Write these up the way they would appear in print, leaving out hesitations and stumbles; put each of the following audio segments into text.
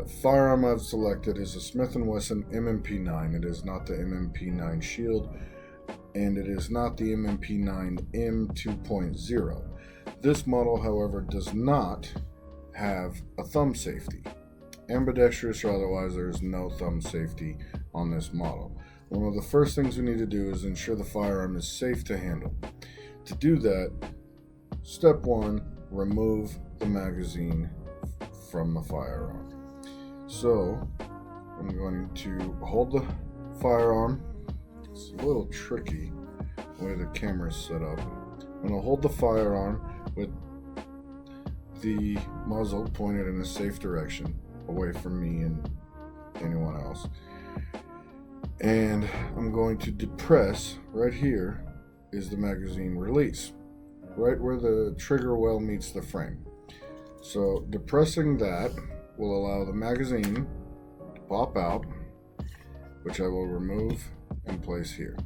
The firearm I've selected is a Smith Wesson M&P9. It is not the M&P9 Shield, and it is not the M&P9 M2.0. This model, however, does not have a thumb safety. Ambidextrous or otherwise, there is no thumb safety on this model. One of the first things we need to do is ensure the firearm is safe to handle. To do that, step one, remove the magazine from the firearm. So I'm going to hold the firearm. It's a little tricky the way the camera is set up. I'm going to hold the firearm with the muzzle pointed in a safe direction away from me and anyone else. And I'm going to depress. Right here is the magazine release, right where the trigger well meets the frame. So depressing that will allow the magazine to pop out, which I will remove and place here.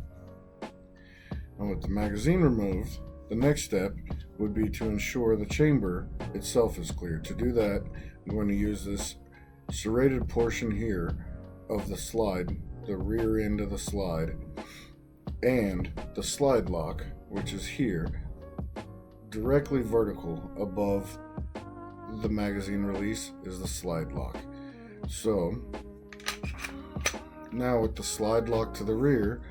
And with the magazine removed, the next step would be to ensure the chamber itself is clear. To do that, I'm going to use this serrated portion here of the slide, the rear end of the slide, and the slide lock, which is here, directly vertical above the magazine release is the slide lock. So now with the slide lock to the rear,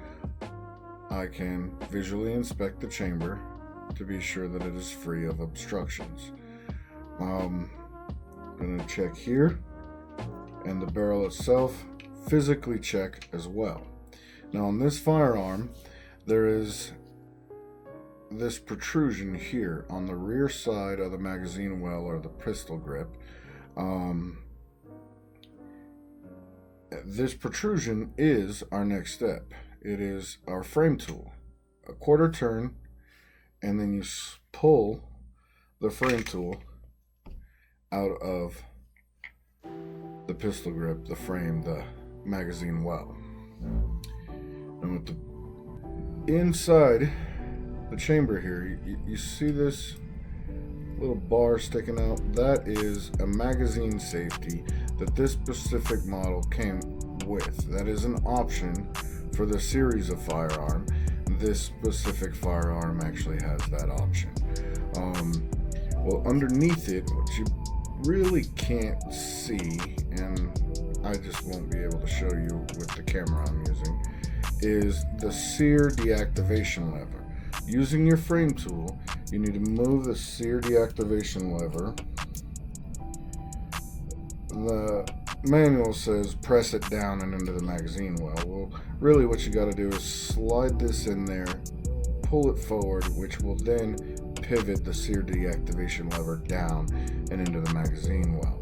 I can visually inspect the chamber to be sure that it is free of obstructions. I'm going to check here, and the barrel itself physically check as well. Now on this firearm, there is this protrusion here on the rear side of the magazine well or the pistol grip. This protrusion is our next step. It is our frame tool. A quarter turn, and then you pull the frame tool out of the pistol grip, the frame, the magazine well. And with the inside the chamber here, you see this little bar sticking out? That is a magazine safety that this specific model came with. That is an option for the series of firearm. This specific firearm actually has that option. Well, underneath it, what you really can't see, and I just won't be able to show you with the camera I'm using, is the sear deactivation lever. Using your frame tool, you need to move the sear deactivation lever. The manual says press it down and into the magazine well. Really what you got to do is slide this in there, pull it forward, which will then pivot the sear deactivation lever down and into the magazine well.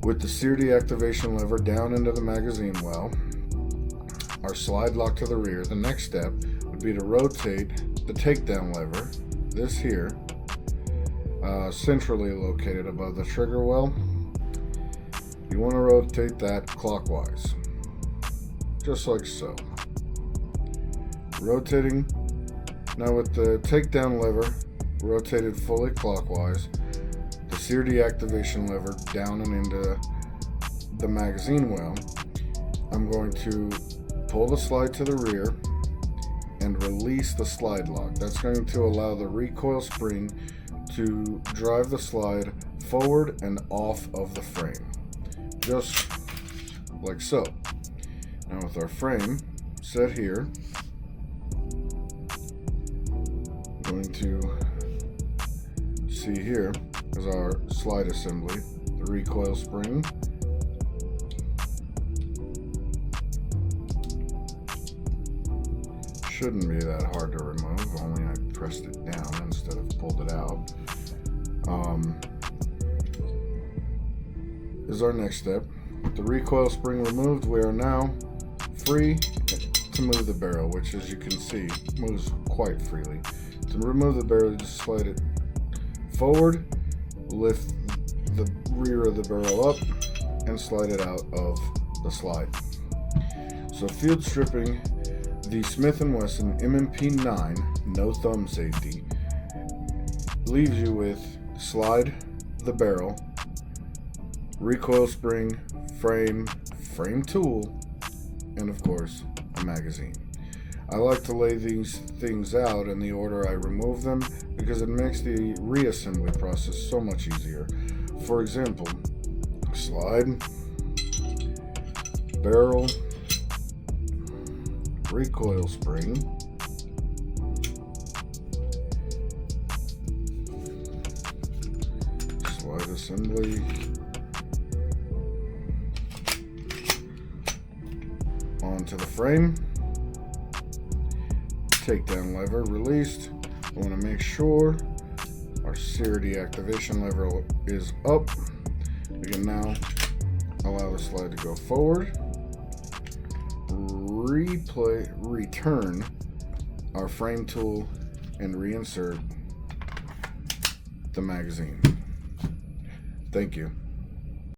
With the sear deactivation lever down into the magazine well, our slide lock to the rear, the next step would be to rotate the takedown lever, this here, centrally located above the trigger well. You want to rotate that clockwise, just like so. Rotating. Now with the takedown lever rotated fully clockwise, the sear deactivation lever down and into the magazine well, I'm going to pull the slide to the rear and release the slide lock. That's going to allow the recoil spring to drive the slide forward and off of the frame, just like so. Now with our frame set here, I'm going to see here is our slide assembly, the recoil spring. Shouldn't be that hard to remove, only I pressed it down instead of pulled it out. Is our next step. With the recoil spring removed, we are now free to move the barrel, which as you can see moves quite freely. To remove the barrel, you just slide it forward, lift the rear of the barrel up, and slide it out of the slide. So field stripping the Smith Wesson M&P9 no thumb safety leaves you with slide the barrel recoil spring, frame tool, and of course, a magazine. I like to lay these things out in the order I remove them because it makes the reassembly process so much easier. For example, slide, barrel, recoil spring, slide assembly, onto the frame, takedown lever released. I want to make sure our sear deactivation lever is up. We can now allow the slide to go forward, return our frame tool, and reinsert the magazine. Thank you.